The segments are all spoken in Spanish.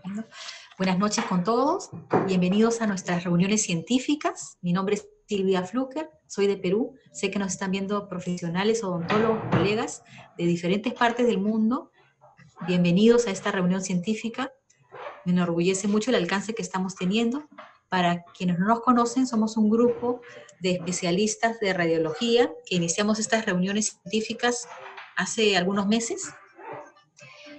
Bueno, buenas noches con todos, bienvenidos a nuestras reuniones científicas. Mi nombre es Silvia Fluker, soy de Perú. Sé que nos están viendo profesionales, odontólogos, colegas de diferentes partes del mundo. Bienvenidos a esta reunión científica. Me enorgullece mucho el alcance que estamos teniendo. Para quienes no nos conocen, somos un grupo de especialistas de radiología que iniciamos estas reuniones científicas hace algunos meses.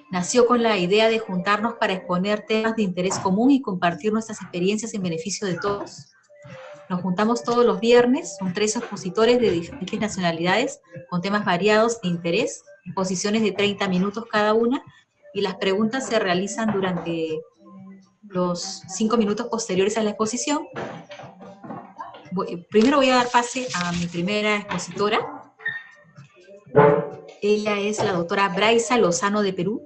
Nació con la idea de juntarnos para exponer temas de interés común y compartir nuestras experiencias en beneficio de todos. Nos juntamos todos los viernes, son 3 expositores de diferentes nacionalidades, con temas variados de interés, exposiciones de 30 minutos cada una, y las preguntas se realizan durante los 5 minutos posteriores a la exposición. Primero voy a dar pase a mi primera expositora. Ella es la doctora Braisa Lozano de Perú.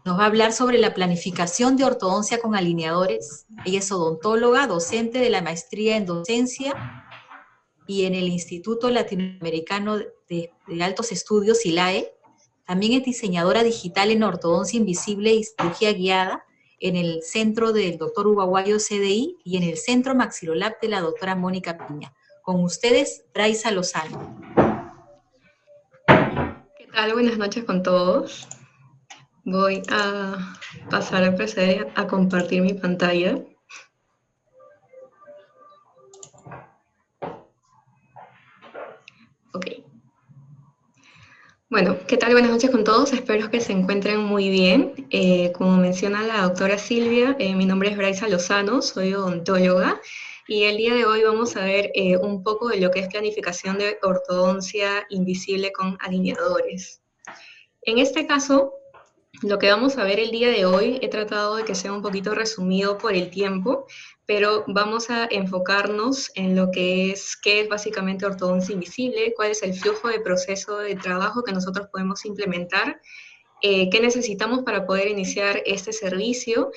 Nos va a hablar sobre la planificación de ortodoncia con alineadores. Ella es odontóloga, docente de la maestría en docencia y en el Instituto Latinoamericano de Altos Estudios, ILAE. También es diseñadora digital en ortodoncia invisible y cirugía guiada en el centro del Dr. Hugo Aguayo CDI y en el Centro Maxilolab de la doctora Mónica Piña. Con ustedes, Braisa Lozano. ¿Qué tal? Buenas noches con todos. Voy a pasar a proceder a compartir mi pantalla. Ok. Bueno, ¿qué tal? Buenas noches con todos. Espero que se encuentren muy bien. Como menciona la doctora Silvia, mi nombre es Braisa Lozano, soy odontóloga. Y el día de hoy vamos a ver un poco de lo que es planificación de ortodoncia invisible con alineadores. En este caso, lo que vamos a ver el día de hoy, he tratado de que sea un poquito resumido por el tiempo, pero vamos a enfocarnos en lo que es, qué es básicamente ortodoncia invisible, cuál es el flujo de proceso de trabajo que nosotros podemos implementar, qué necesitamos para poder iniciar este servicio,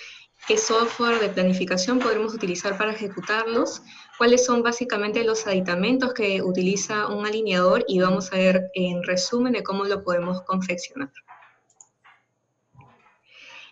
qué software de planificación podremos utilizar para ejecutarlos, cuáles son básicamente los aditamentos que utiliza un alineador y vamos a ver en resumen de cómo lo podemos confeccionar.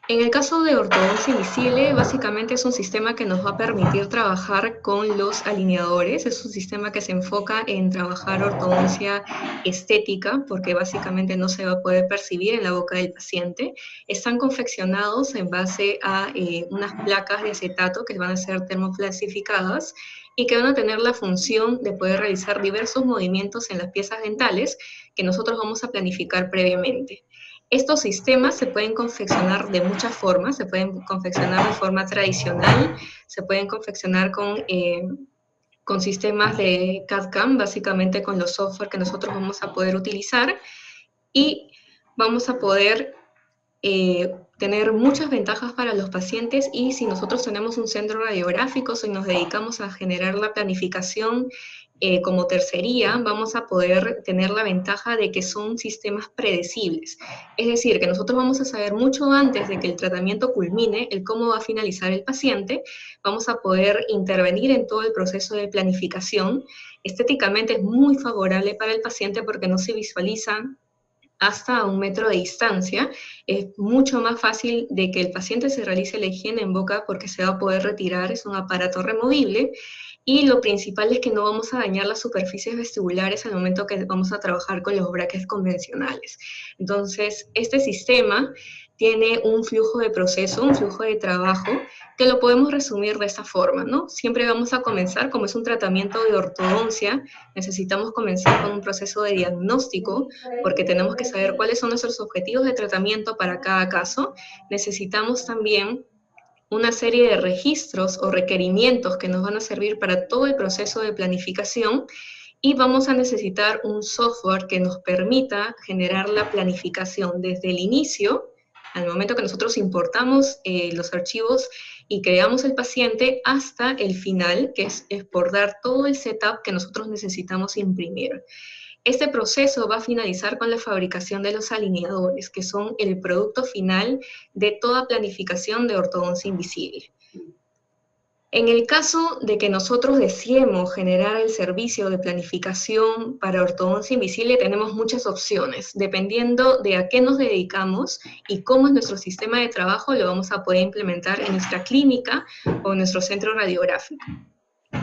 En el caso de ortodoncia invisible, básicamente es un sistema que nos va a permitir trabajar con los alineadores. Es un sistema que se enfoca en trabajar ortodoncia estética, porque básicamente no se va a poder percibir en la boca del paciente. Están confeccionados en base a unas placas de acetato que van a ser termoplastificadas y que van a tener la función de poder realizar diversos movimientos en las piezas dentales que nosotros vamos a planificar previamente. Estos sistemas se pueden confeccionar de muchas formas, se pueden confeccionar de forma tradicional, se pueden confeccionar con sistemas de CAD/CAM, básicamente con los software que nosotros vamos a poder utilizar, y vamos a poder tener muchas ventajas para los pacientes. Y si nosotros tenemos un centro radiográfico, si nos dedicamos a generar la planificación como tercería, vamos a poder tener la ventaja de que son sistemas predecibles. Es decir, que nosotros vamos a saber mucho antes de que el tratamiento culmine, el cómo va a finalizar el paciente, vamos a poder intervenir en todo el proceso de planificación. Estéticamente es muy favorable para el paciente porque no se visualiza hasta 1 metro de distancia. Es mucho más fácil de que el paciente se realice la higiene en boca porque se va a poder retirar, es un aparato removible, y lo principal es que no vamos a dañar las superficies vestibulares al momento que vamos a trabajar con los brackets convencionales. Entonces, este sistema tiene un flujo de proceso, un flujo de trabajo, que lo podemos resumir de esta forma, ¿no? Siempre vamos a comenzar, como es un tratamiento de ortodoncia, necesitamos comenzar con un proceso de diagnóstico, porque tenemos que saber cuáles son nuestros objetivos de tratamiento para cada caso. Necesitamos también una serie de registros o requerimientos que nos van a servir para todo el proceso de planificación, y vamos a necesitar un software que nos permita generar la planificación desde el inicio, al momento que nosotros importamos los archivos y creamos el paciente, hasta el final, que es exportar todo el setup que nosotros necesitamos imprimir. Este proceso va a finalizar con la fabricación de los alineadores, que son el producto final de toda planificación de ortodoncia invisible. En el caso de que nosotros deseemos generar el servicio de planificación para ortodoncia invisible, tenemos muchas opciones. Dependiendo de a qué nos dedicamos y cómo es nuestro sistema de trabajo, lo vamos a poder implementar en nuestra clínica o en nuestro centro radiográfico.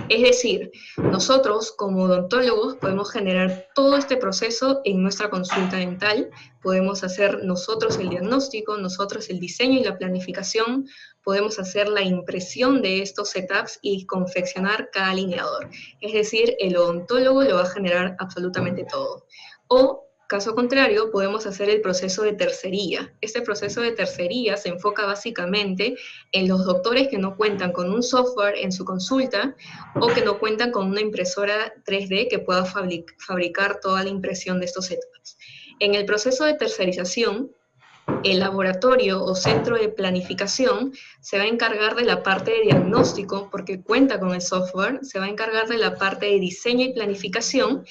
Es decir, nosotros como odontólogos podemos generar todo este proceso en nuestra consulta dental, podemos hacer nosotros el diagnóstico, nosotros el diseño y la planificación, podemos hacer la impresión de estos setups y confeccionar cada alineador. Es decir, el odontólogo lo va a generar absolutamente todo. O caso contrario, podemos hacer el proceso de tercería. Este proceso de tercería se enfoca básicamente en los doctores que no cuentan con un software en su consulta o que no cuentan con una impresora 3D que pueda fabricar toda la impresión de estos setups. En el proceso de tercerización, el laboratorio o centro de planificación se va a encargar de la parte de diagnóstico porque cuenta con el software, se va a encargar de la parte de diseño y planificación.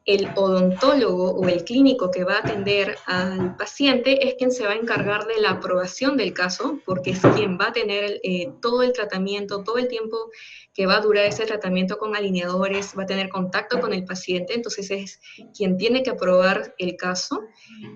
El odontólogo o el clínico que va a atender al paciente es quien se va a encargar de la aprobación del caso, porque es quien va a tener todo el tratamiento, todo el tiempo que va a durar ese tratamiento con alineadores, va a tener contacto con el paciente, entonces es quien tiene que aprobar el caso.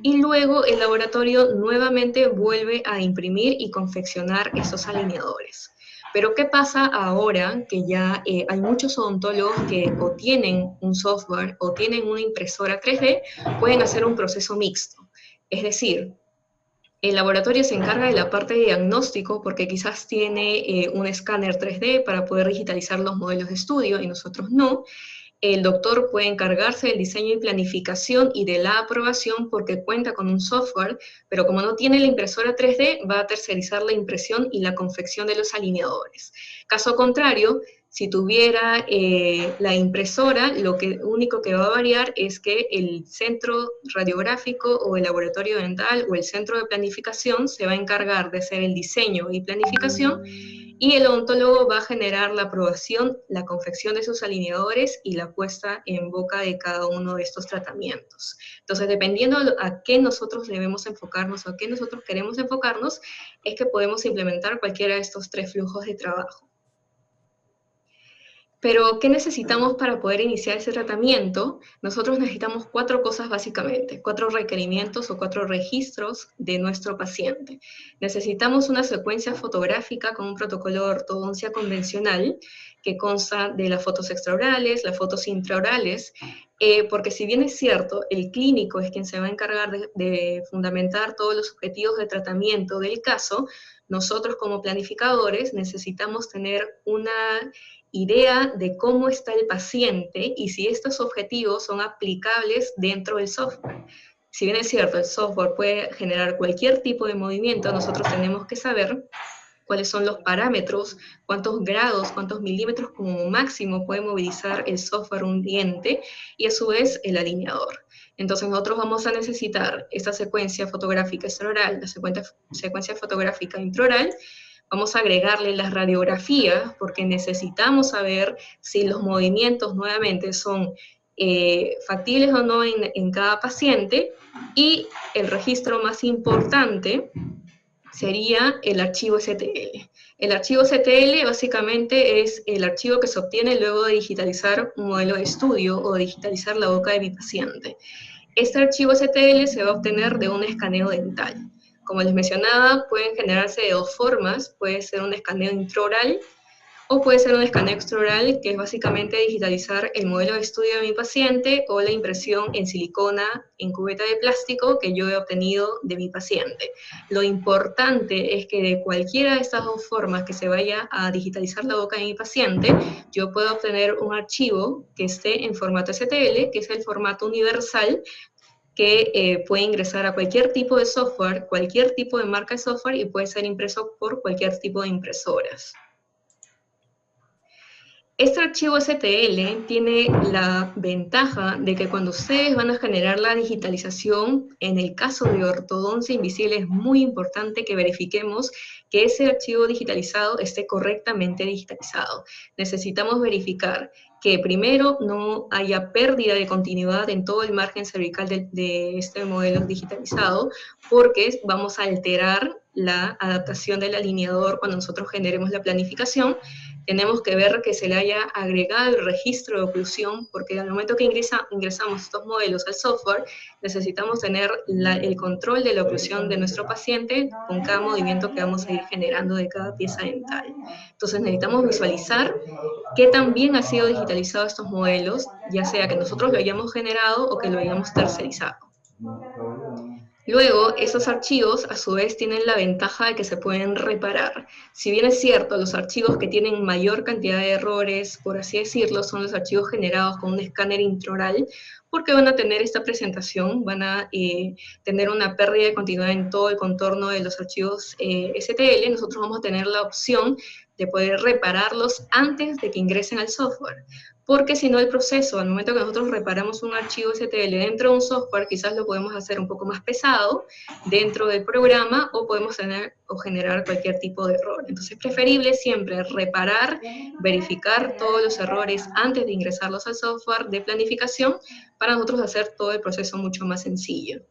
Y luego el laboratorio nuevamente vuelve a imprimir y confeccionar esos alineadores. Pero ¿qué pasa ahora que ya hay muchos odontólogos que o tienen un software o tienen una impresora 3D, pueden hacer un proceso mixto? Es decir, el laboratorio se encarga de la parte de diagnóstico porque quizás tiene un escáner 3D para poder digitalizar los modelos de estudio y nosotros no. El doctor puede encargarse del diseño y planificación y de la aprobación porque cuenta con un software, pero como no tiene la impresora 3D, va a tercerizar la impresión y la confección de los alineadores. Caso contrario, si tuviera la impresora, lo único que va a variar es que el centro radiográfico o el laboratorio dental o el centro de planificación se va a encargar de hacer el diseño y planificación y el odontólogo va a generar la aprobación, la confección de sus alineadores y la puesta en boca de cada uno de estos tratamientos. Entonces, dependiendo a qué nosotros debemos enfocarnos o a qué nosotros queremos enfocarnos, es que podemos implementar cualquiera de estos 3 flujos de trabajo. Pero, ¿qué necesitamos para poder iniciar ese tratamiento? Nosotros necesitamos 4 cosas básicamente, 4 requerimientos o 4 registros de nuestro paciente. Necesitamos una secuencia fotográfica con un protocolo de ortodoncia convencional que consta de las fotos extraorales, las fotos intraorales, porque si bien es cierto, el clínico es quien se va a encargar de fundamentar todos los objetivos de tratamiento del caso, nosotros como planificadores necesitamos tener una idea de cómo está el paciente y si estos objetivos son aplicables dentro del software. Si bien es cierto, el software puede generar cualquier tipo de movimiento, nosotros tenemos que saber cuáles son los parámetros, cuántos grados, cuántos milímetros como máximo puede movilizar el software un diente y a su vez el alineador. Entonces nosotros vamos a necesitar esta secuencia fotográfica extraoral, la secuencia fotográfica intraoral. Vamos a agregarle las radiografías porque necesitamos saber si los movimientos nuevamente son factibles o no en cada paciente. Y el registro más importante sería el archivo STL. El archivo STL básicamente es el archivo que se obtiene luego de digitalizar un modelo de estudio o digitalizar la boca de mi paciente. Este archivo STL se va a obtener de un escaneo dental. Como les mencionaba, pueden generarse de 2 formas. Puede ser un escaneo intraoral o puede ser un escaneo extraoral, que es básicamente digitalizar el modelo de estudio de mi paciente o la impresión en silicona en cubeta de plástico que yo he obtenido de mi paciente. Lo importante es que de cualquiera de estas 2 formas que se vaya a digitalizar la boca de mi paciente, yo puedo obtener un archivo que esté en formato STL, que es el formato universal, que puede ingresar a cualquier tipo de software, cualquier tipo de marca de software y puede ser impreso por cualquier tipo de impresoras. Este archivo STL tiene la ventaja de que cuando ustedes van a generar la digitalización, en el caso de ortodoncia invisible es muy importante que verifiquemos que ese archivo digitalizado esté correctamente digitalizado. Necesitamos verificar que primero no haya pérdida de continuidad en todo el margen cervical de este modelo digitalizado, porque vamos a alterar la adaptación del alineador cuando nosotros generemos la planificación. tenemos que ver que se le haya agregado el registro de oclusión, porque al momento que ingresamos estos modelos al software, necesitamos tener el control de la oclusión de nuestro paciente con cada movimiento que vamos a ir generando de cada pieza dental. Entonces necesitamos visualizar qué tan bien ha sido digitalizado estos modelos, ya sea que nosotros lo hayamos generado o que lo hayamos tercerizado. Luego, esos archivos a su vez tienen la ventaja de que se pueden reparar. Si bien es cierto, los archivos que tienen mayor cantidad de errores, por así decirlo, son los archivos generados con un escáner intraoral, porque van a tener esta presentación, van a tener una pérdida de continuidad en todo el contorno de los archivos STL. Nosotros vamos a tener la opción de poder repararlos antes de que ingresen al software. Porque si no el proceso, al momento que nosotros reparamos un archivo STL dentro de un software, quizás lo podemos hacer un poco más pesado dentro del programa o podemos tener o generar cualquier tipo de error. Entonces es preferible siempre reparar, verificar todos los errores antes de ingresarlos al software de planificación para nosotros hacer todo el proceso mucho más sencillo.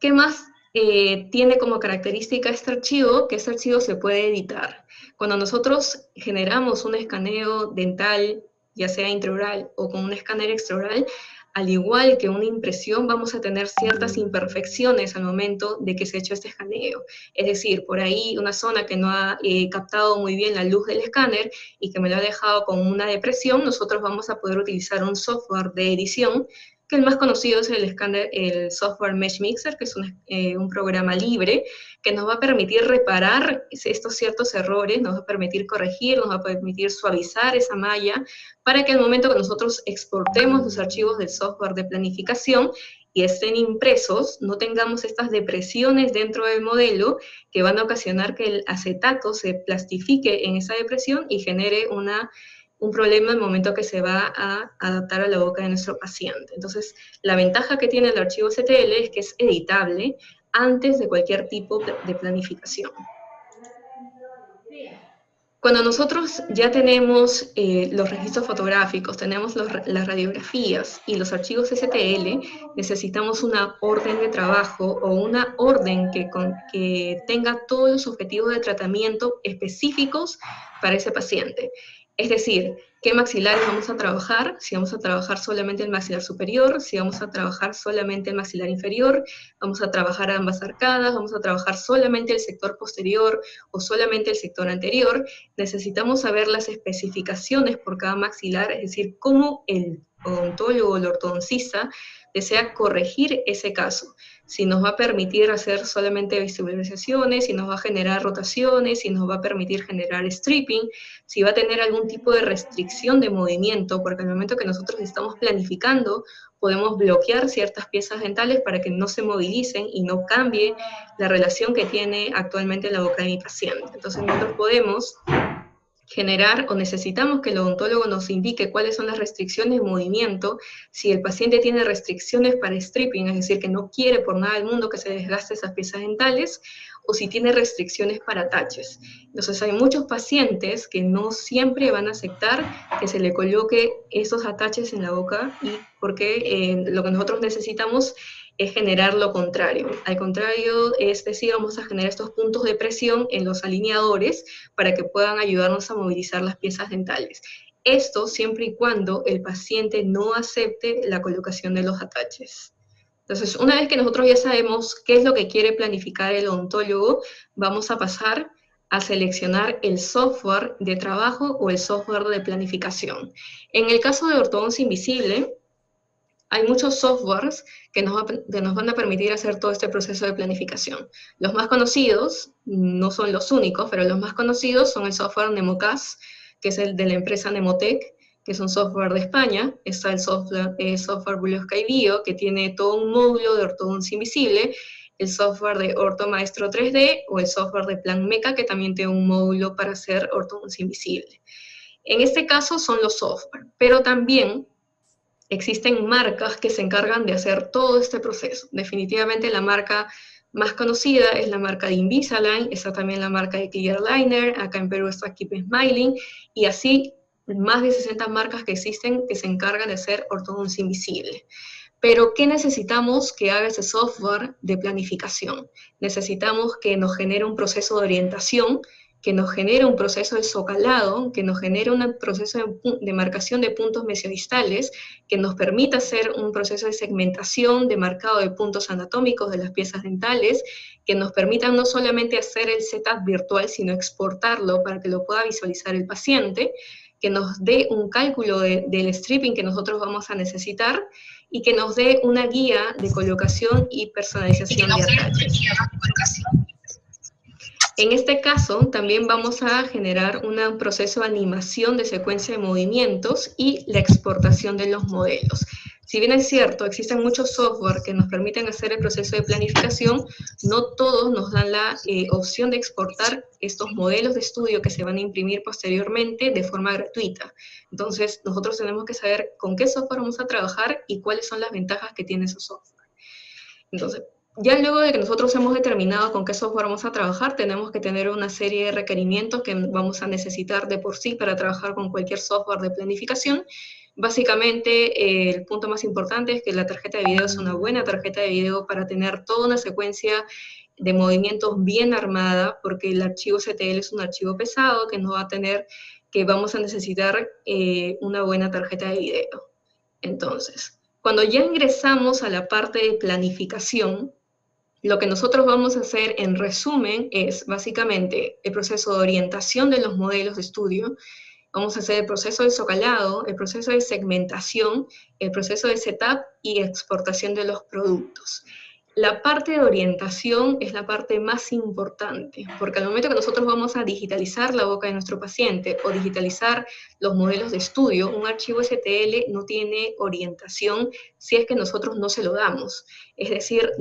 ¿Qué más tiene como característica este archivo? Que este archivo se puede editar. Cuando nosotros generamos un escaneo dental, ya sea intraoral o con un escáner extraoral, al igual que una impresión, vamos a tener ciertas imperfecciones al momento de que se ha hecho este escaneo. Es decir, por ahí una zona que no ha captado muy bien la luz del escáner y que me lo ha dejado con una depresión, nosotros vamos a poder utilizar un software de edición, que el más conocido es el software Mesh Mixer, que es un programa libre que nos va a permitir reparar estos ciertos errores, nos va a permitir corregir, nos va a permitir suavizar esa malla, para que al momento que nosotros exportemos los archivos del software de planificación y estén impresos, no tengamos estas depresiones dentro del modelo que van a ocasionar que el acetato se plastifique en esa depresión y genere un problema al momento que se va a adaptar a la boca de nuestro paciente. Entonces, la ventaja que tiene el archivo STL es que es editable antes de cualquier tipo de planificación. Cuando nosotros ya tenemos los registros fotográficos, tenemos las radiografías y los archivos STL, necesitamos una orden de trabajo o una orden que tenga todos los objetivos de tratamiento específicos para ese paciente. Es decir, qué maxilares vamos a trabajar, si vamos a trabajar solamente el maxilar superior, si vamos a trabajar solamente el maxilar inferior, vamos a trabajar ambas arcadas, vamos a trabajar solamente el sector posterior o solamente el sector anterior. Necesitamos saber las especificaciones por cada maxilar, es decir, cómo el odontólogo o el ortodoncista desea corregir ese caso. Si nos va a permitir hacer solamente visualizaciones, si nos va a generar rotaciones, si nos va a permitir generar stripping, si va a tener algún tipo de restricción de movimiento, porque al momento que nosotros estamos planificando, podemos bloquear ciertas piezas dentales para que no se movilicen y no cambie la relación que tiene actualmente la boca de mi paciente. Entonces nosotros podemos generar o necesitamos que el odontólogo nos indique cuáles son las restricciones de movimiento, si el paciente tiene restricciones para stripping, es decir, que no quiere por nada del mundo que se desgaste esas piezas dentales, o si tiene restricciones para ataches. Entonces hay muchos pacientes que no siempre van a aceptar que se le coloque esos ataches en la boca, y porque lo que nosotros necesitamos es generar lo contrario. Al contrario, es decir, vamos a generar estos puntos de presión en los alineadores para que puedan ayudarnos a movilizar las piezas dentales. Esto siempre y cuando el paciente no acepte la colocación de los ataches. Entonces, una vez que nosotros ya sabemos qué es lo que quiere planificar el odontólogo, vamos a pasar a seleccionar el software de trabajo o el software de planificación. En el caso de ortodoncia invisible, hay muchos softwares que nos van a permitir hacer todo este proceso de planificación. Los más conocidos, no son los únicos, pero los más conocidos son el software Nemocas, que es el de la empresa Nemotec, que es un software de España. Está el software Blue Sky Bio, que tiene todo un módulo de ortodoncia invisible, el software de Orto Maestro 3D o el software de Plan Meca, que también tiene un módulo para hacer ortodoncia invisible. En este caso son los software, pero también existen marcas que se encargan de hacer todo este proceso. Definitivamente la marca más conocida es la marca de Invisalign, está también la marca de Clear Aligner, acá en Perú está Keep Smiling, y así más de 60 marcas que existen que se encargan de hacer ortodoncia invisible. Pero, ¿qué necesitamos que haga ese software de planificación? Necesitamos que nos genere un proceso de orientación que nos genera un proceso de socalado, que nos genera un proceso de marcación de puntos mesiodistales, que nos permita hacer un proceso de segmentación, de marcado de puntos anatómicos de las piezas dentales, que nos permitan no solamente hacer el setup virtual, sino exportarlo para que lo pueda visualizar el paciente, que nos dé un cálculo del stripping que nosotros vamos a necesitar y que nos dé una guía de colocación y personalización de ataches. En este caso, también vamos a generar un proceso de animación de secuencia de movimientos y la exportación de los modelos. Si bien es cierto, existen muchos software que nos permiten hacer el proceso de planificación, no todos nos dan la opción de exportar estos modelos de estudio que se van a imprimir posteriormente de forma gratuita. Entonces, nosotros tenemos que saber con qué software vamos a trabajar y cuáles son las ventajas que tiene ese software. Entonces, ya luego de que nosotros hemos determinado con qué software vamos a trabajar, tenemos que tener una serie de requerimientos que vamos a necesitar de por sí para trabajar con cualquier software de planificación. Básicamente, el punto más importante es que la tarjeta de video es una buena tarjeta de video para tener toda una secuencia de movimientos bien armada, porque el archivo STL es un archivo pesado que nos va a tener, que vamos a necesitar una buena tarjeta de video. Entonces, cuando ya ingresamos a la parte de planificación, lo que nosotros vamos a hacer en resumen es básicamente el proceso de orientación de los modelos de estudio, vamos a hacer el proceso de socalado, el proceso de segmentación, el proceso de setup y exportación de los productos. La parte de orientación es la parte más importante, porque al momento que nosotros vamos a digitalizar la boca de nuestro paciente o digitalizar los modelos de estudio, un archivo STL no tiene orientación si es que nosotros no se lo damos. Es decir,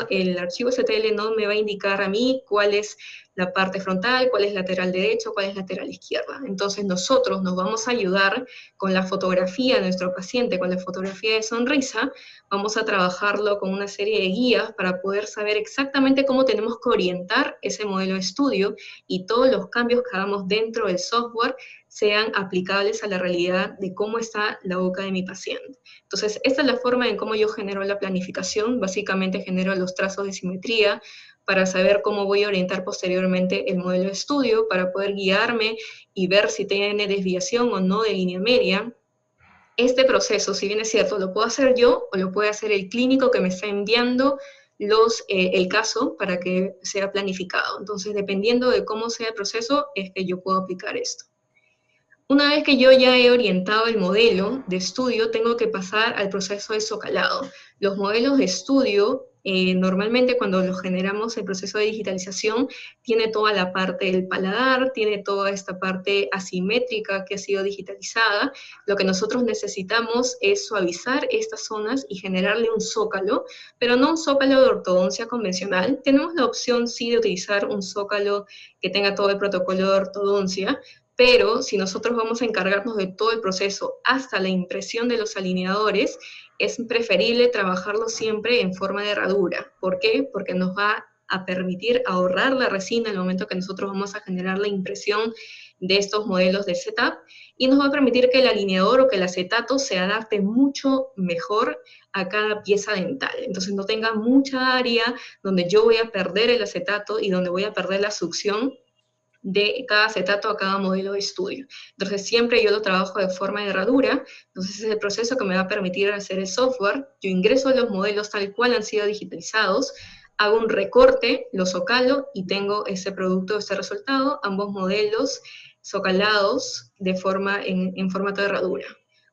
el archivo STL no me va a indicar a mí cuál es la parte frontal, cuál es lateral derecho, cuál es lateral izquierda. Entonces nosotros nos vamos a ayudar con la fotografía de nuestro paciente, con la fotografía de sonrisa, vamos a trabajarlo con una serie de guías para poder saber exactamente cómo tenemos que orientar ese modelo de estudio y todos los cambios que hagamos dentro del software sean aplicables a la realidad de cómo está la boca de mi paciente. Entonces, esta es la forma en cómo yo genero la planificación. Básicamente genero los trazos de simetría para saber cómo voy a orientar posteriormente el modelo de estudio, para poder guiarme y ver si tiene desviación o no de línea media. Este proceso, si bien es cierto, lo puedo hacer yo o lo puede hacer el clínico que me está enviando el caso para que sea planificado. Entonces, dependiendo de cómo sea el proceso, es que yo puedo aplicar esto. Una vez que yo ya he orientado el modelo de estudio, tengo que pasar al proceso de socalado. Los modelos de estudio, normalmente cuando los generamos, el proceso de digitalización tiene toda la parte del paladar, tiene toda esta parte asimétrica que ha sido digitalizada. Lo que nosotros necesitamos es suavizar estas zonas y generarle un zócalo, pero no un zócalo de ortodoncia convencional. Tenemos la opción, sí, de utilizar un zócalo que tenga todo el protocolo de ortodoncia, pero si nosotros vamos a encargarnos de todo el proceso hasta la impresión de los alineadores, es preferible trabajarlo siempre en forma de herradura. ¿Por qué? Porque nos va a permitir ahorrar la resina en el momento que nosotros vamos a generar la impresión de estos modelos de setup, y nos va a permitir que el alineador o que el acetato se adapte mucho mejor a cada pieza dental. Entonces no tenga mucha área donde yo voy a perder el acetato y donde voy a perder la succión de cada acetato a cada modelo de estudio. Entonces siempre yo lo trabajo de forma de herradura, entonces es el proceso que me va a permitir hacer el software. Yo ingreso los modelos tal cual han sido digitalizados, hago un recorte, lo socalo y tengo ese producto, este resultado, ambos modelos socalados en formato de herradura.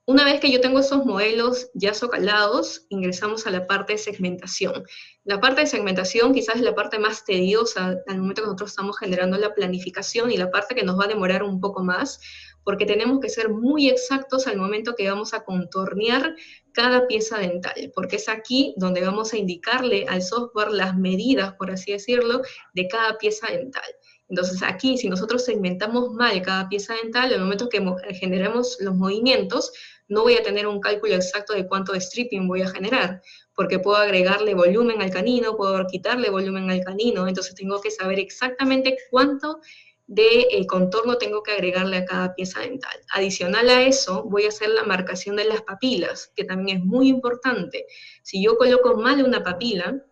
Una vez que yo tengo esos modelos ya socalados, ingresamos a la parte de segmentación. La parte de segmentación quizás es la parte más tediosa al momento que nosotros estamos generando la planificación y la parte que nos va a demorar un poco más, porque tenemos que ser muy exactos al momento que vamos a contornear cada pieza dental, porque es aquí donde vamos a indicarle al software las medidas, por así decirlo, de cada pieza dental. Entonces aquí, si nosotros segmentamos mal cada pieza dental, al momento que generemos los movimientos, no voy a tener un cálculo exacto de cuánto de stripping voy a generar, porque puedo agregarle volumen al canino, puedo quitarle volumen al canino, entonces tengo que saber exactamente cuánto de contorno tengo que agregarle a cada pieza dental. Adicional a eso, voy a hacer la marcación de las papilas, que también es muy importante. Si yo coloco mal una papila,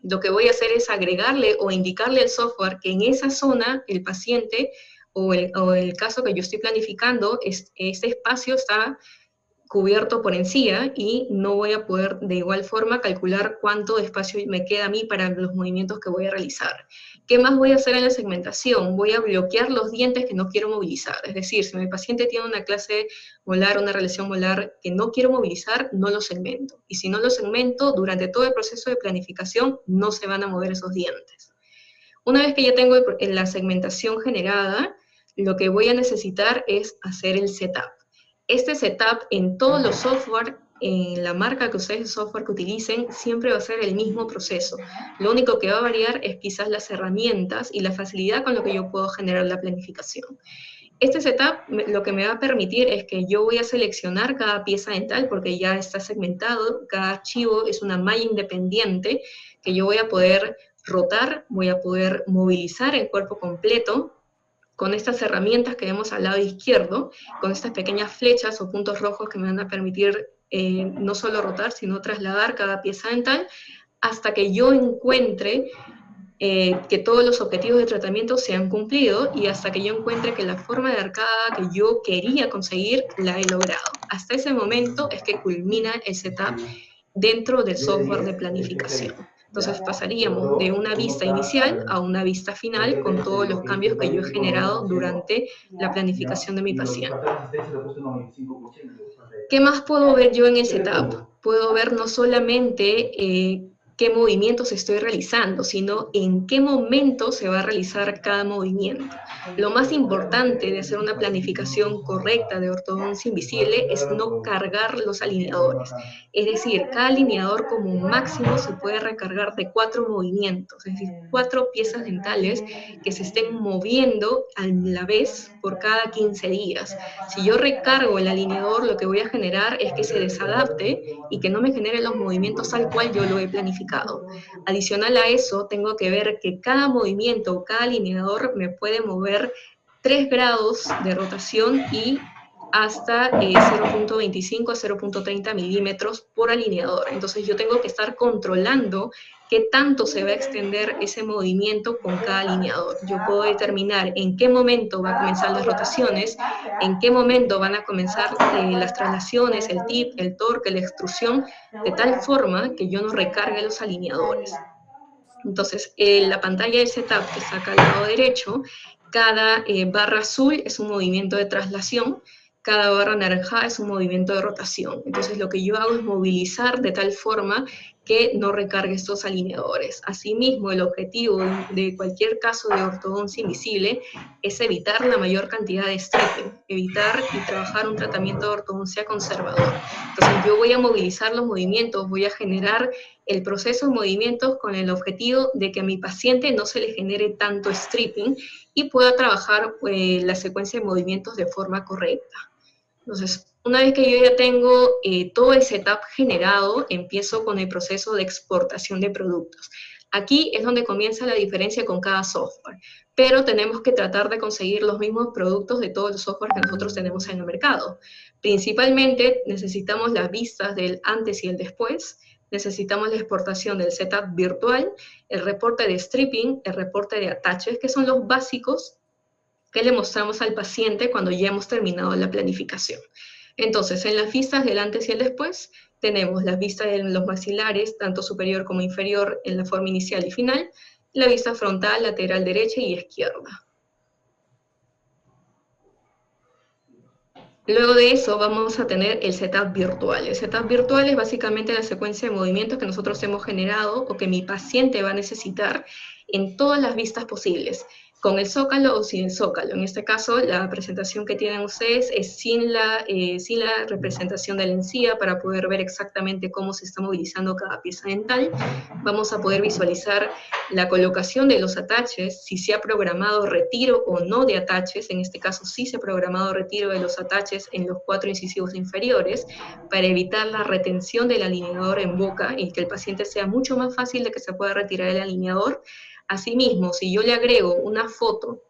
Lo que voy a hacer es agregarle o indicarle al software que en esa zona el paciente o el caso que yo estoy planificando, este espacio está cubierto por encía y no voy a poder de igual forma calcular cuánto espacio me queda a mí para los movimientos que voy a realizar. ¿Qué más voy a hacer en la segmentación? Voy a bloquear los dientes que no quiero movilizar. Es decir, si mi paciente tiene una clase molar, una relación molar que no quiero movilizar, no lo segmento. Y si no lo segmento, durante todo el proceso de planificación no se van a mover esos dientes. Una vez que ya tengo la segmentación generada, lo que voy a necesitar es hacer el setup. Este setup en todos los software, en la marca que ustedes, el software que utilicen, siempre va a ser el mismo proceso. Lo único que va a variar es quizás las herramientas y la facilidad con lo que yo puedo generar la planificación. Este setup lo que me va a permitir es que yo voy a seleccionar cada pieza dental porque ya está segmentado, cada archivo es una malla independiente que yo voy a poder rotar, voy a poder movilizar el cuerpo completo con estas herramientas que vemos al lado izquierdo, con estas pequeñas flechas o puntos rojos que me van a permitir no solo rotar, sino trasladar cada pieza dental hasta que yo encuentre que todos los objetivos de tratamiento se han cumplido y hasta que yo encuentre que la forma de arcada que yo quería conseguir la he logrado. Hasta ese momento es que culmina el setup dentro del software de planificación. Entonces pasaríamos de una vista inicial a una vista final con todos los cambios que yo he generado durante la planificación de mi paciente. ¿Qué más puedo ver yo en el setup? Puedo ver no solamente qué movimientos estoy realizando, sino en qué momento se va a realizar cada movimiento. Lo más importante de hacer una planificación correcta de ortodoncia invisible es no cargar los alineadores. Es decir, cada alineador como máximo se puede recargar de 4 movimientos, es decir, 4 piezas dentales que se estén moviendo a la vez por cada 15 días. Si yo recargo el alineador, lo que voy a generar es que se desadapte y que no me genere los movimientos tal cual yo lo he planificado. Adicional a eso, tengo que ver que cada movimiento o cada alineador me puede mover 3 grados de rotación y hasta 0.25 a 0.30 milímetros por alineador. Entonces yo tengo que estar controlando qué tanto se va a extender ese movimiento con cada alineador. Yo puedo determinar en qué momento van a comenzar las rotaciones, en qué momento van a comenzar las traslaciones, el tip, el torque, la extrusión, de tal forma que yo no recargue los alineadores. Entonces, la pantalla del setup que está acá al lado derecho, cada barra azul es un movimiento de traslación, cada barra naranja es un movimiento de rotación. Entonces, lo que yo hago es movilizar de tal forma que no recargue estos alineadores. Asimismo, el objetivo de cualquier caso de ortodoncia invisible es evitar la mayor cantidad de stripping, evitar y trabajar un tratamiento de ortodoncia conservador. Entonces, yo voy a movilizar los movimientos, voy a generar el proceso de movimientos con el objetivo de que a mi paciente no se le genere tanto stripping y pueda trabajar la secuencia de movimientos de forma correcta. Entonces, una vez que yo ya tengo todo el setup generado, empiezo con el proceso de exportación de productos. Aquí es donde comienza la diferencia con cada software, pero tenemos que tratar de conseguir los mismos productos de todos los software que nosotros tenemos en el mercado. Principalmente necesitamos las vistas del antes y el después, necesitamos la exportación del setup virtual, el reporte de stripping, el reporte de attaches, que son los básicos que le mostramos al paciente cuando ya hemos terminado la planificación. Entonces, en las vistas del antes y el después, tenemos las vistas de los maxilares, tanto superior como inferior, en la forma inicial y final, la vista frontal, lateral derecha y izquierda. Luego de eso vamos a tener el setup virtual. El setup virtual es básicamente la secuencia de movimientos que nosotros hemos generado o que mi paciente va a necesitar en todas las vistas posibles, con el zócalo o sin el zócalo. En este caso, la presentación que tienen ustedes es sin la representación de la encía para poder ver exactamente cómo se está movilizando cada pieza dental. Vamos a poder visualizar la colocación de los attaches, si se ha programado retiro o no de attaches. En este caso, sí se ha programado retiro de los attaches en los 4 incisivos inferiores para evitar la retención del alineador en boca y que el paciente sea mucho más fácil de que se pueda retirar el alineador. Asimismo, si yo le agrego una foto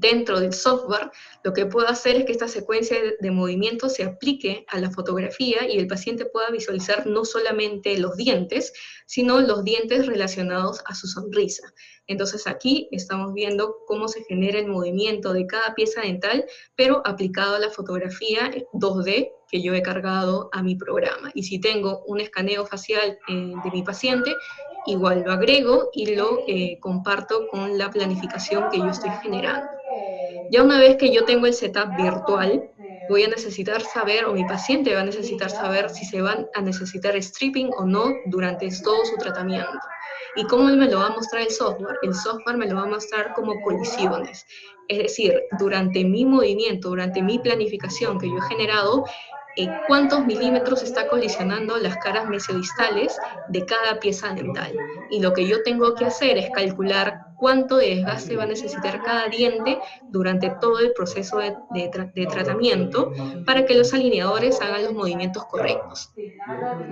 Dentro del software, lo que puedo hacer es que esta secuencia de movimientos se aplique a la fotografía y el paciente pueda visualizar no solamente los dientes, sino los dientes relacionados a su sonrisa. Entonces aquí estamos viendo cómo se genera el movimiento de cada pieza dental, pero aplicado a la fotografía 2D que yo he cargado a mi programa. Y si tengo un escaneo facial de mi paciente, igual lo agrego y lo comparto con la planificación que yo estoy generando. Ya una vez que yo tengo el setup virtual, voy a necesitar saber, o mi paciente va a necesitar saber si se van a necesitar stripping o no durante todo su tratamiento. ¿Y cómo me lo va a mostrar el software? El software me lo va a mostrar como colisiones. Es decir, durante mi movimiento, durante mi planificación que yo he generado, cuántos milímetros está colisionando las caras mesiodistales de cada pieza dental. Y lo que yo tengo que hacer es calcular cuánto de desgaste va a necesitar cada diente durante todo el proceso de tratamiento para que los alineadores hagan los movimientos correctos.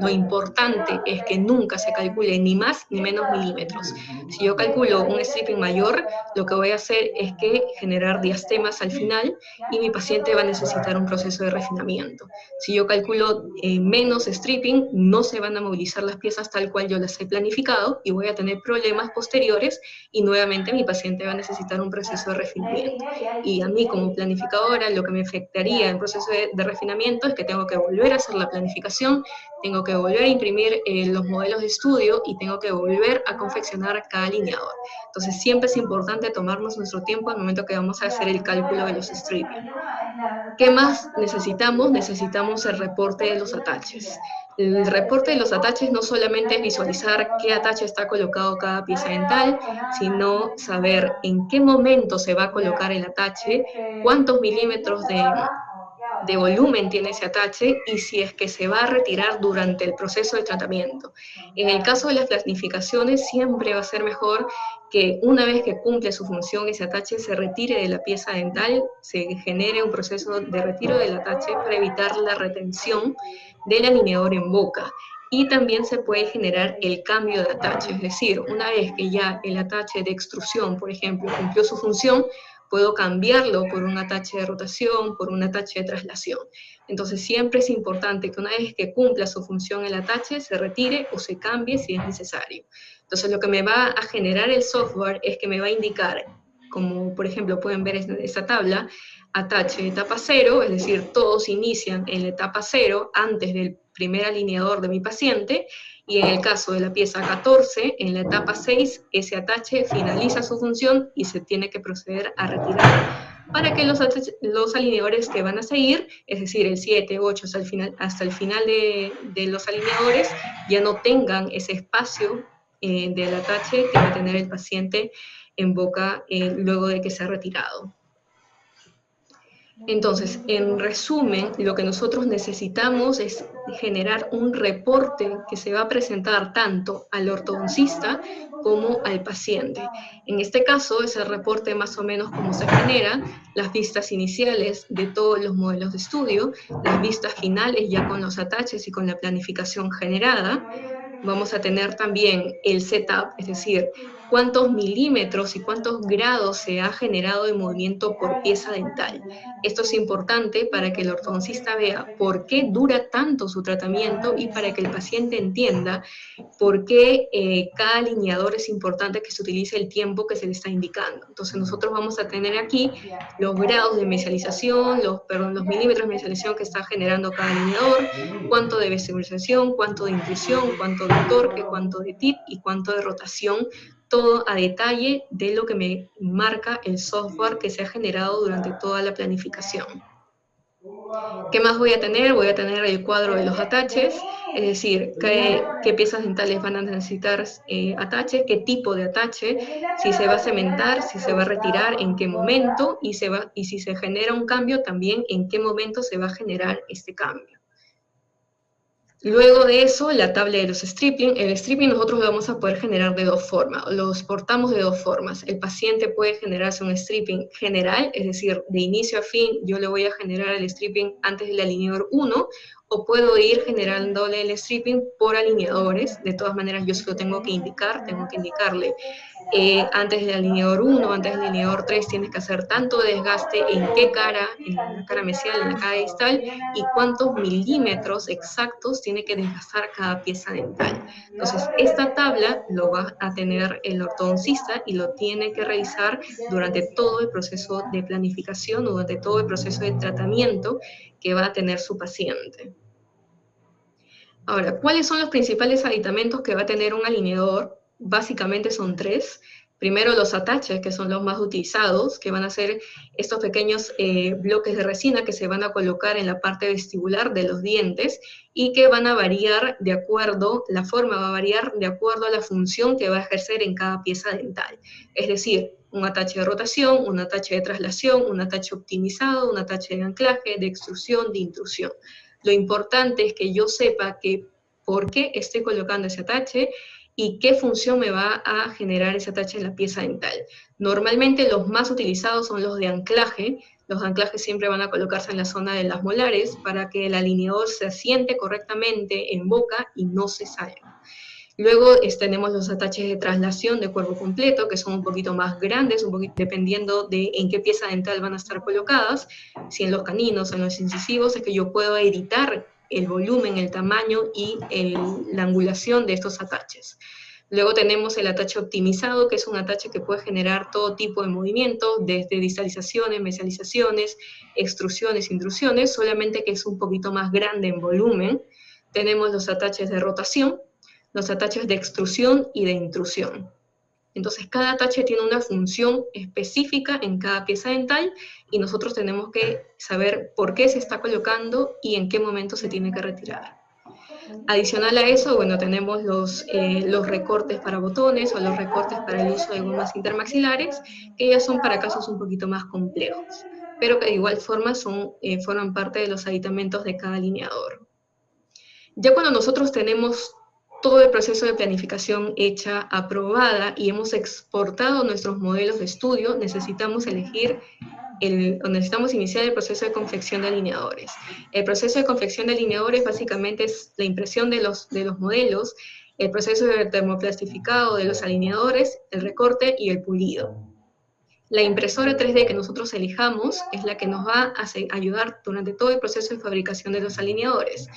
Lo importante es que nunca se calcule ni más ni menos milímetros. Si yo calculo un stripping mayor, lo que voy a hacer es que generar diastemas al final y mi paciente va a necesitar un proceso de refinamiento. Si yo calculo menos stripping, no se van a movilizar las piezas tal cual yo las he planificado y voy a tener problemas posteriores y nuevamente mi paciente va a necesitar un proceso de refinamiento. Y a mí como planificadora lo que me afectaría en el proceso de refinamiento es que tengo que volver a hacer la planificación, tengo que volver a imprimir los modelos de estudio y tengo que volver a confeccionar cada alineador. Entonces siempre es importante tomarnos nuestro tiempo al momento que vamos a hacer el cálculo de los stripping. ¿Qué más necesitamos? Necesitamos el reporte de los ataches. El reporte de los ataches no solamente es visualizar qué atache está colocado cada pieza dental, sino saber en qué momento se va a colocar el atache, cuántos milímetros de volumen tiene ese atache y si es que se va a retirar durante el proceso de tratamiento. En el caso de las planificaciones, siempre va a ser mejor que una vez que cumple su función ese atache se retire de la pieza dental, se genere un proceso de retiro del atache para evitar la retención del alineador en boca. Y también se puede generar el cambio de atache, es decir, una vez que ya el atache de extrusión, por ejemplo, cumplió su función, puedo cambiarlo por un atache de rotación, por un atache de traslación. Entonces siempre es importante que una vez que cumpla su función el atache, se retire o se cambie si es necesario. Entonces lo que me va a generar el software es que me va a indicar, como por ejemplo pueden ver en esta tabla, atache de etapa 0, es decir, todos inician en la etapa 0 antes del primer alineador de mi paciente, y en el caso de la pieza 14, en la etapa 6, ese atache finaliza su función y se tiene que proceder a retirar para que los alineadores que van a seguir, es decir, el 7, 8 hasta el final de los alineadores, ya no tengan ese espacio del atache que va a tener el paciente en boca luego de que se ha retirado. Entonces, en resumen, lo que nosotros necesitamos es generar un reporte que se va a presentar tanto al ortodoncista como al paciente. En este caso, es el reporte más o menos cómo se genera, las vistas iniciales de todos los modelos de estudio, las vistas finales ya con los ataches y con la planificación generada. Vamos a tener también el setup, es decir, cuántos milímetros y cuántos grados se ha generado de movimiento por pieza dental. Esto es importante para que el ortodoncista vea por qué dura tanto su tratamiento y para que el paciente entienda por qué cada alineador es importante que se utilice el tiempo que se le está indicando. Entonces nosotros vamos a tener aquí los grados de mesialización, los milímetros de mesialización que está generando cada alineador, cuánto de visualización, cuánto de inclusión, cuánto de torque, cuánto de tip y cuánto de rotación, todo a detalle de lo que me marca el software que se ha generado durante toda la planificación. ¿Qué más voy a tener? Voy a tener el cuadro de los ataches, es decir, qué piezas dentales van a necesitar atache, qué tipo de atache, si se va a cementar, si se va a retirar, en qué momento, y si se genera un cambio, también en qué momento se va a generar este cambio. Luego de eso, la tabla de los stripping. El stripping nosotros lo vamos a poder generar de dos formas, lo exportamos de dos formas. El paciente puede generarse un stripping general, es decir, de inicio a fin yo le voy a generar el stripping antes del alineador 1, o puedo ir generándole el stripping por alineadores. De todas maneras, yo se lo tengo que indicarle antes del alineador 1, antes del alineador 3, tienes que hacer tanto desgaste, en qué cara, en la cara mesial, en la cara distal, y cuántos milímetros exactos tiene que desgastar cada pieza dental. Entonces, esta tabla lo va a tener el ortodoncista y lo tiene que revisar durante todo el proceso de planificación, durante todo el proceso de tratamiento que va a tener su paciente. Ahora, ¿cuáles son los principales aditamentos que va a tener un alineador? Básicamente son tres. Primero, los attaches, que son los más utilizados, que van a ser estos pequeños bloques de resina que se van a colocar en la parte vestibular de los dientes y que van a variar de acuerdo, la forma va a variar de acuerdo a la función que va a ejercer en cada pieza dental. Es decir, un attache de rotación, un attache de traslación, un attache optimizado, un attache de anclaje, de extrusión, de intrusión. Lo importante es que yo sepa por qué estoy colocando ese attache y qué función me va a generar ese attache en la pieza dental. Normalmente los más utilizados son los de anclaje. Los anclajes siempre van a colocarse en la zona de las molares para que el alineador se asiente correctamente en boca y no se salga. Luego tenemos los attaches de traslación de cuerpo completo, que son un poquito más grandes, dependiendo de en qué pieza dental van a estar colocadas, si en los caninos o en los incisivos, es que yo puedo editar el volumen, el tamaño y la angulación de estos attaches. Luego tenemos el attache optimizado, que es un attache que puede generar todo tipo de movimientos, desde distalizaciones, mesializaciones, extrusiones, intrusiones, solamente que es un poquito más grande en volumen. Tenemos los attaches de rotación, los attaches de extrusión y de intrusión. Entonces, cada attache tiene una función específica en cada pieza dental y nosotros tenemos que saber por qué se está colocando y en qué momento se tiene que retirar. Adicional a eso, bueno, tenemos los recortes para botones o los recortes para el uso de gomas intermaxilares, que ya son para casos un poquito más complejos, pero que de igual forma forman parte de los aditamentos de cada alineador. Ya cuando nosotros tenemos todo el proceso de planificación hecha, aprobada, y hemos exportado nuestros modelos de estudio, necesitamos iniciar el proceso de confección de alineadores. El proceso de confección de alineadores básicamente es la impresión de los modelos, el proceso de termoplastificado de los alineadores, el recorte y el pulido. La impresora 3D que nosotros elijamos es la que nos va a ayudar durante todo el proceso de fabricación de los alineadores.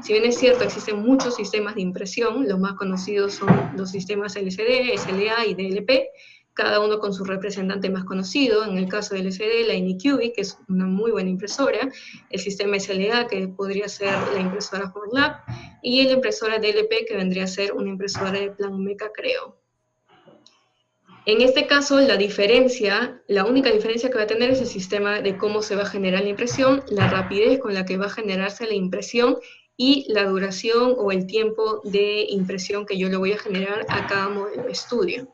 Si bien es cierto, existen muchos sistemas de impresión, los más conocidos son los sistemas LCD, SLA y DLP, cada uno con su representante más conocido. En el caso del LCD, la Anycubic, que es una muy buena impresora, el sistema SLA, que podría ser la impresora Horlab, y la impresora DLP, que vendría a ser una impresora de Planmeca, creo. En este caso, la única diferencia que va a tener es el sistema de cómo se va a generar la impresión, la rapidez con la que va a generarse la impresión y la duración o el tiempo de impresión que yo le voy a generar a cada modelo de estudio.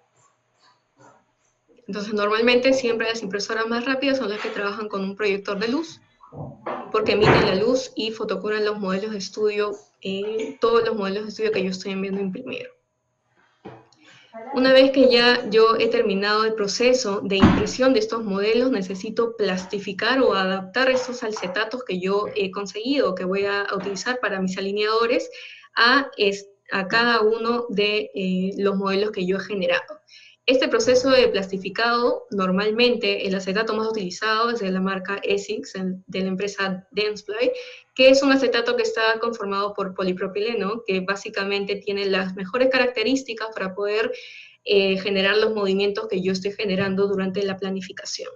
Entonces, normalmente siempre las impresoras más rápidas son las que trabajan con un proyector de luz, porque emiten la luz y fotocoran los modelos de estudio, todos los modelos de estudio que yo estoy enviando a imprimir. Una vez que ya yo he terminado el proceso de impresión de estos modelos, necesito plastificar o adaptar estos acetatos que yo he conseguido, que voy a utilizar para mis alineadores, a cada uno de los modelos que yo he generado. Este proceso de plastificado, normalmente el acetato más utilizado es de la marca Essex, de la empresa Dentsply, que es un acetato que está conformado por polipropileno, que básicamente tiene las mejores características para poder generar los movimientos que yo estoy generando durante la planificación.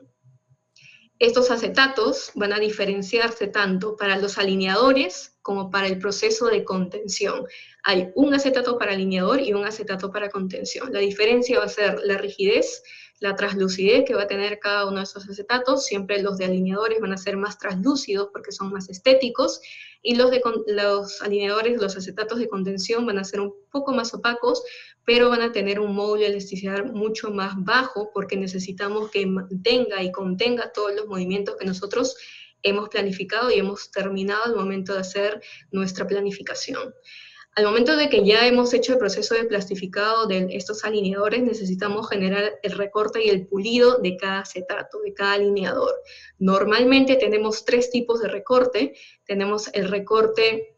Estos acetatos van a diferenciarse tanto para los alineadores como para el proceso de contención. Hay un acetato para alineador y un acetato para contención. La diferencia va a ser la rigidez, la translucidez que va a tener cada uno de esos acetatos. Siempre los de alineadores van a ser más translúcidos porque son más estéticos, y los alineadores, los acetatos de contención, van a ser un poco más opacos, pero van a tener un módulo de elasticidad mucho más bajo porque necesitamos que mantenga y contenga todos los movimientos que nosotros hemos planificado y hemos terminado al momento de hacer nuestra planificación. Al momento de que ya hemos hecho el proceso de plastificado de estos alineadores, necesitamos generar el recorte y el pulido de cada acetato, de cada alineador. Normalmente tenemos tres tipos de recorte. Tenemos el recorte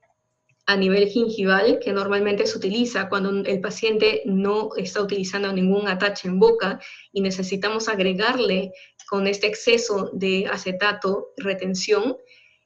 a nivel gingival, que normalmente se utiliza cuando el paciente no está utilizando ningún atache en boca y necesitamos agregarle con este exceso de acetato retención.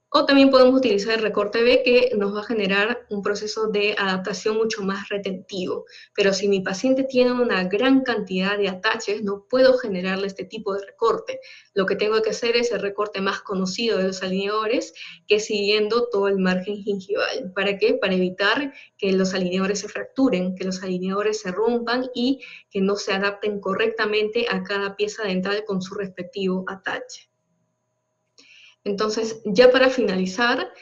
O también podemos utilizar el recorte B, que nos va a generar un proceso de adaptación mucho más retentivo. Pero si mi paciente tiene una gran cantidad de ataches, no puedo generarle este tipo de recorte. Lo que tengo que hacer es el recorte más conocido de los alineadores, que es siguiendo todo el margen gingival. ¿Para qué? Para evitar que los alineadores se fracturen, que los alineadores se rompan y que no se adapten correctamente a cada pieza dental con su respectivo atache. Entonces, ya para finalizar,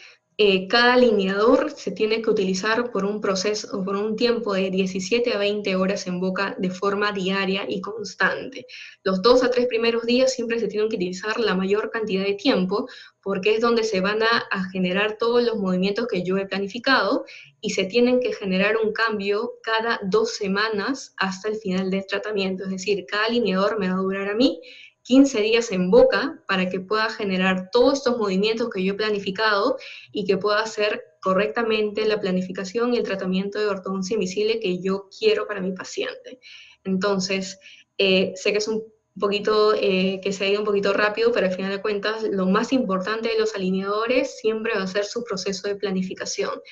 cada alineador se tiene que utilizar por un proceso, por un tiempo de 17 a 20 horas en boca de forma diaria y constante. Los 2 a 3 primeros días siempre se tienen que utilizar la mayor cantidad de tiempo, porque es donde se van a generar todos los movimientos que yo he planificado, y se tienen que generar un cambio cada 2 semanas hasta el final del tratamiento. Es decir, cada alineador me va a durar a mí 15 días en boca para que pueda generar todos estos movimientos que yo he planificado y que pueda hacer correctamente la planificación y el tratamiento de ortodoncia invisible que yo quiero para mi paciente. Entonces, sé que es un poquito, que se ha ido un poquito rápido, pero al final de cuentas, lo más importante de los alineadores siempre va a ser su proceso de planificación.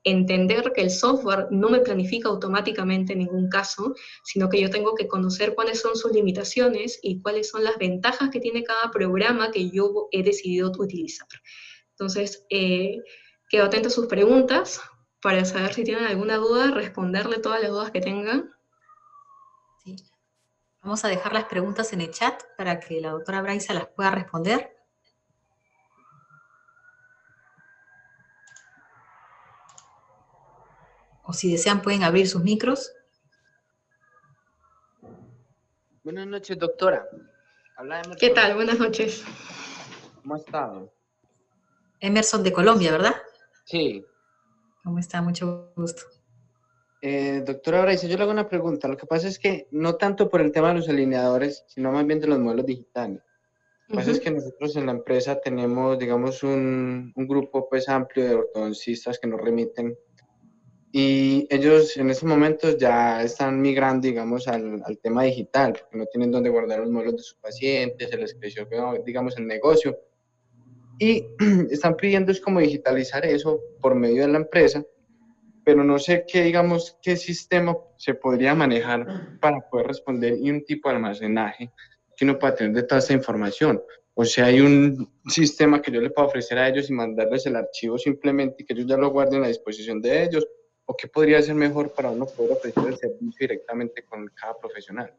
Entender que el software no me planifica automáticamente en ningún caso, sino que yo tengo que conocer cuáles son sus limitaciones y cuáles son las ventajas que tiene cada programa que yo he decidido utilizar. Entonces, quedo atento a sus preguntas para saber si tienen alguna duda, responderle todas las dudas que tengan. Sí. Vamos a dejar las preguntas en el chat para que la doctora Braisa las pueda responder. O si desean pueden abrir sus micros. Buenas noches, doctora. Habla Emerson. ¿Qué tal? Buenas noches. ¿Cómo ha estado? Emerson de Colombia, ¿verdad? Sí. ¿Cómo está? Mucho gusto. Doctora Braisa, yo le hago una pregunta. Lo que pasa es que no tanto por el tema de los alineadores, sino más bien de los modelos digitales. Lo que pasa es que nosotros en la empresa tenemos, digamos, un grupo pues amplio de ortodoncistas que nos remiten, y ellos en estos momentos ya están migrando, digamos, al tema digital, porque no tienen dónde guardar los modelos de sus pacientes, se les creció, digamos, el negocio, y están pidiendo es como digitalizar eso por medio de la empresa, pero no sé qué, digamos, qué sistema se podría manejar para poder responder y un tipo de almacenaje que uno pueda tener de toda esta información. O sea, hay un sistema que yo le puedo ofrecer a ellos y mandarles el archivo simplemente y que ellos ya lo guarden a disposición de ellos, o qué podría ser mejor para uno poder ofrecer el servicio directamente con cada profesional.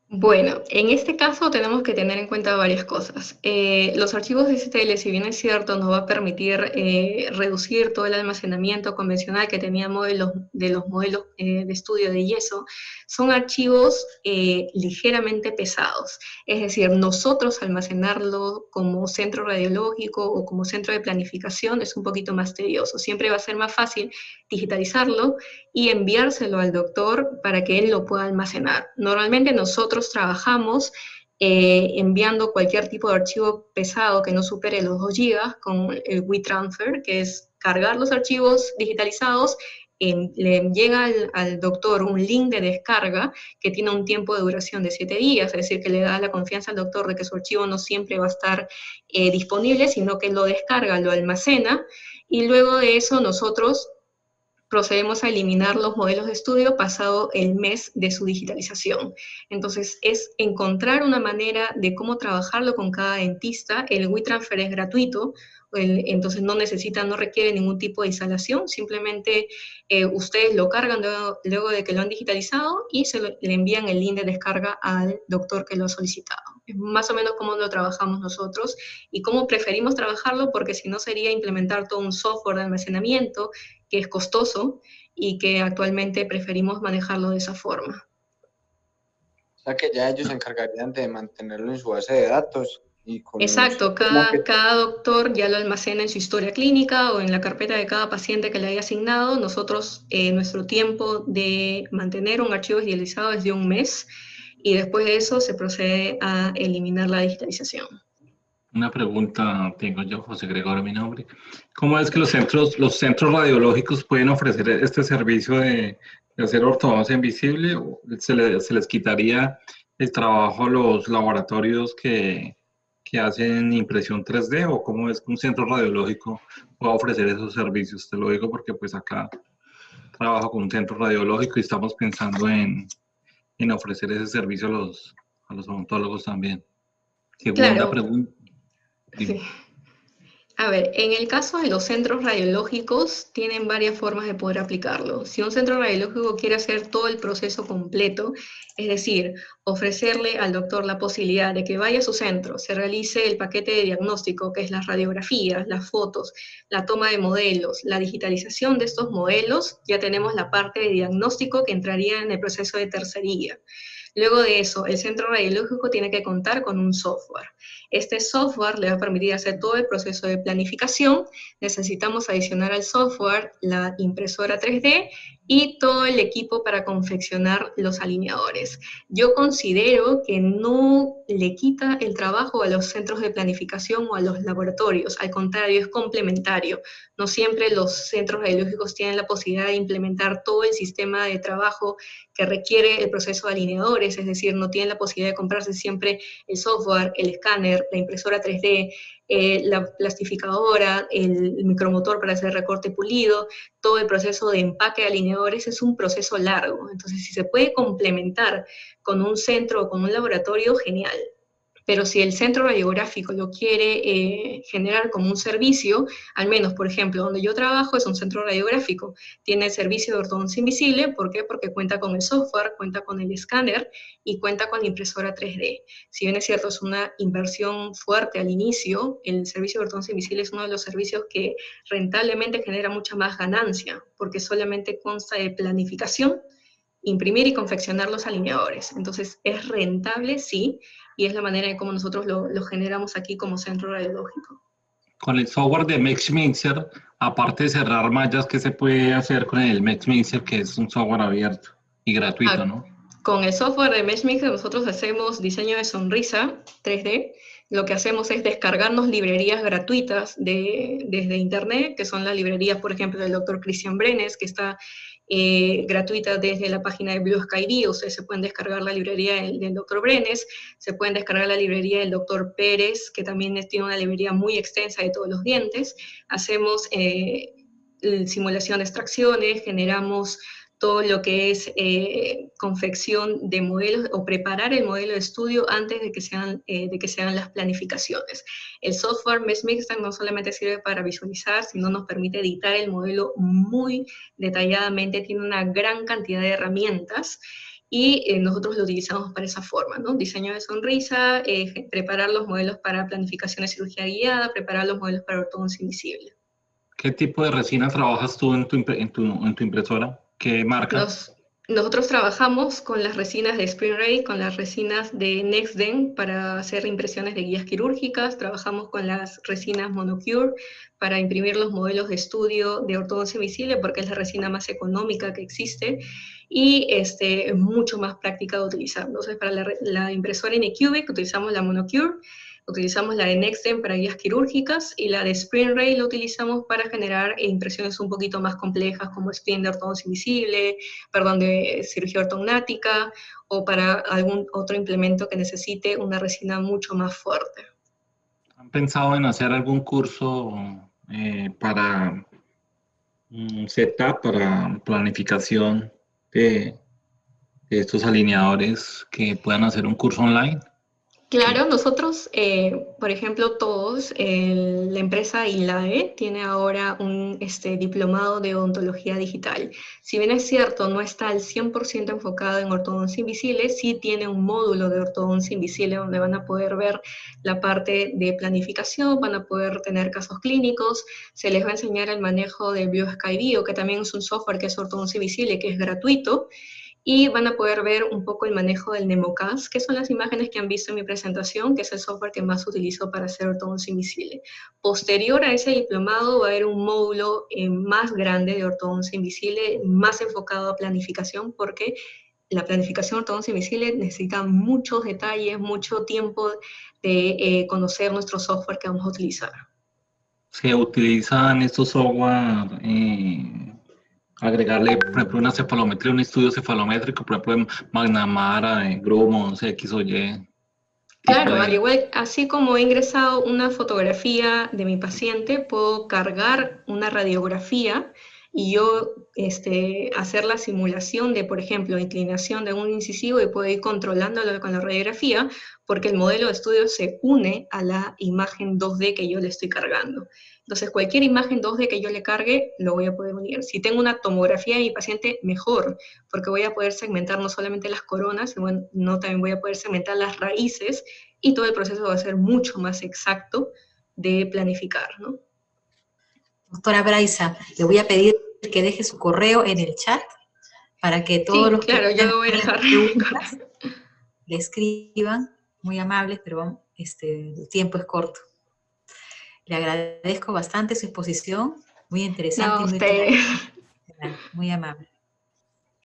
Bueno, en este caso tenemos que tener en cuenta varias cosas. Los archivos STL, si bien es cierto, nos va a permitir reducir todo el almacenamiento convencional que teníamos de los modelos de estudio de yeso, son archivos ligeramente pesados. Es decir, nosotros almacenarlo como centro radiológico o como centro de planificación es un poquito más tedioso. Siempre va a ser más fácil digitalizarlo y enviárselo al doctor para que él lo pueda almacenar. Normalmente nosotros trabajamos enviando cualquier tipo de archivo pesado que no supere los 2 GB con el WeTransfer, que es cargar los archivos digitalizados. Le llega al doctor un link de descarga que tiene un tiempo de duración de 7 días, es decir, que le da la confianza al doctor de que su archivo no siempre va a estar disponible, sino que lo descarga, lo almacena, y luego de eso nosotros procedemos a eliminar los modelos de estudio pasado el mes de su digitalización. Entonces, es encontrar una manera de cómo trabajarlo con cada dentista. El WeTransfer es gratuito, entonces no requiere ningún tipo de instalación, simplemente ustedes lo cargan luego de que lo han digitalizado y le envían el link de descarga al doctor que lo ha solicitado. Es más o menos cómo lo trabajamos nosotros y cómo preferimos trabajarlo, porque si no sería implementar todo un software de almacenamiento que es costoso y que actualmente preferimos manejarlo de esa forma. O sea, que ya ellos se encargarían de mantenerlo en su base de datos. Y con Exacto, cada doctor ya lo almacena en su historia clínica o en la carpeta de cada paciente que le haya asignado. Nosotros, nuestro tiempo de mantener un archivo digitalizado es de 1 mes, y después de eso se procede a eliminar la digitalización. Una pregunta tengo yo, José Gregorio, mi nombre. ¿Cómo es que los centros radiológicos pueden ofrecer este servicio de hacer ortodoncia invisible? ¿O se les quitaría el trabajo a los laboratorios que hacen impresión 3D? ¿O cómo es que un centro radiológico puede ofrecer esos servicios? Te lo digo porque pues acá trabajo con un centro radiológico y estamos pensando en ofrecer ese servicio a los odontólogos también. Segunda Claro, pregunta. sí. Dime. A ver, en el caso de los centros radiológicos, tienen varias formas de poder aplicarlo. Si un centro radiológico quiere hacer todo el proceso completo, es decir, ofrecerle al doctor la posibilidad de que vaya a su centro, se realice el paquete de diagnóstico, que es las radiografías, las fotos, la toma de modelos, la digitalización de estos modelos, ya tenemos la parte de diagnóstico que entraría en el proceso de tercería. Luego de eso, el centro radiológico tiene que contar con un software. Este software le va a permitir hacer todo el proceso de planificación. Necesitamos adicionar al software la impresora 3D y todo el equipo para confeccionar los alineadores. Yo considero que no le quita el trabajo a los centros de planificación o a los laboratorios, al contrario, es complementario. No siempre los centros radiológicos tienen la posibilidad de implementar todo el sistema de trabajo que requiere el proceso de alineadores, es decir, no tienen la posibilidad de comprarse siempre el software, el escáner, la impresora 3D, la plastificadora, el micromotor para hacer recorte pulido. Todo el proceso de empaque de alineadores es un proceso largo. Entonces, si se puede complementar con un centro o con un laboratorio, genial. Pero si el centro radiográfico lo quiere generar como un servicio, al menos, por ejemplo, donde yo trabajo es un centro radiográfico, tiene el servicio de ortodoncia invisible. ¿Por qué? Porque cuenta con el software, cuenta con el escáner y cuenta con la impresora 3D. Si bien es cierto, es una inversión fuerte al inicio, el servicio de ortodoncia invisible es uno de los servicios que rentablemente genera mucha más ganancia, porque solamente consta de planificación, imprimir y confeccionar los alineadores. Entonces, es rentable, sí, y es la manera en cómo nosotros lo generamos aquí como centro radiológico. Con el software de MexMixer, aparte de cerrar mallas, ¿qué se puede hacer con el MexMixer, que es un software abierto y gratuito, Ah, ¿no? con el software de MeshMix nosotros hacemos diseño de sonrisa 3D. Lo que hacemos es descargarnos librerías gratuitas desde internet, que son las librerías, por ejemplo, del doctor Cristian Brenes, que está gratuita desde la página de Blue Sky Bio. Ustedes se pueden descargar la librería del doctor Brenes, se pueden descargar la librería del doctor Pérez, que también tiene una librería muy extensa de todos los dientes. Hacemos simulación de extracciones, generamos todo lo que es confección de modelos o preparar el modelo de estudio antes de que sean las planificaciones. El software MeshMixer no solamente sirve para visualizar, sino nos permite editar el modelo muy detalladamente, tiene una gran cantidad de herramientas y nosotros lo utilizamos para esa forma, ¿no? Diseño de sonrisa, preparar los modelos para planificación de cirugía guiada, preparar los modelos para ortodoncia invisible. ¿Qué tipo de resina trabajas tú en tu impresora? ¿Qué marca? Nosotros trabajamos con las resinas de SprintRay, con las resinas de NextDen para hacer impresiones de guías quirúrgicas, trabajamos con las resinas Monocure para imprimir los modelos de estudio de ortodoncia visible porque es la resina más económica que existe y es mucho más práctica de utilizar. Entonces, para la impresora Anycubic utilizamos la Monocure, utilizamos la de NextDen para guías quirúrgicas y la de SprintRay la utilizamos para generar impresiones un poquito más complejas como spin de ortodoncia invisible, perdón, de cirugía ortognática o para algún otro implemento que necesite una resina mucho más fuerte. ¿Han pensado en hacer algún curso para un setup, para planificación de estos alineadores que puedan hacer un curso online? Claro, nosotros, por ejemplo, todos, la empresa ILAE tiene ahora un diplomado de odontología digital. Si bien es cierto, no está al 100% enfocado en ortodoncia invisible, sí tiene un módulo de ortodoncia invisible donde van a poder ver la parte de planificación, van a poder tener casos clínicos, se les va a enseñar el manejo de Blue Sky Bio, que también es un software que es ortodoncia invisible, que es gratuito, y van a poder ver un poco el manejo del NemoCast, que son las imágenes que han visto en mi presentación, que es el software que más utilizo para hacer ortodoncia invisible. Posterior a ese diplomado va a haber un módulo más grande de ortodoncia invisible, más enfocado a planificación, porque la planificación de ortodoncia invisible necesita muchos detalles, mucho tiempo de conocer nuestro software que vamos a utilizar. Se utilizan estos software, agregarle, por ejemplo, una cefalometría, un estudio cefalométrico, por ejemplo, en McNamara, en Grumman, X o Y. Claro, al igual, así como he ingresado una fotografía de mi paciente, puedo cargar una radiografía y yo hacer la simulación de, por ejemplo, inclinación de un incisivo y puedo ir controlándolo con la radiografía porque el modelo de estudio se une a la imagen 2D que yo le estoy cargando. Entonces, cualquier imagen 2D que yo le cargue, lo voy a poder unir. Si tengo una tomografía de mi paciente, mejor, porque voy a poder segmentar no solamente las coronas, sino también voy a poder segmentar las raíces y todo el proceso va a ser mucho más exacto de planificar, ¿no? Doctora Braiza, le voy a pedir que deje su correo en el chat para que todos Sí, los que claro, yo quieran lo voy a hacer dejar. preguntas le escriban, muy amables, pero el tiempo es corto. Le agradezco bastante su exposición, muy interesante No, y muy ustedes. clara, muy amable.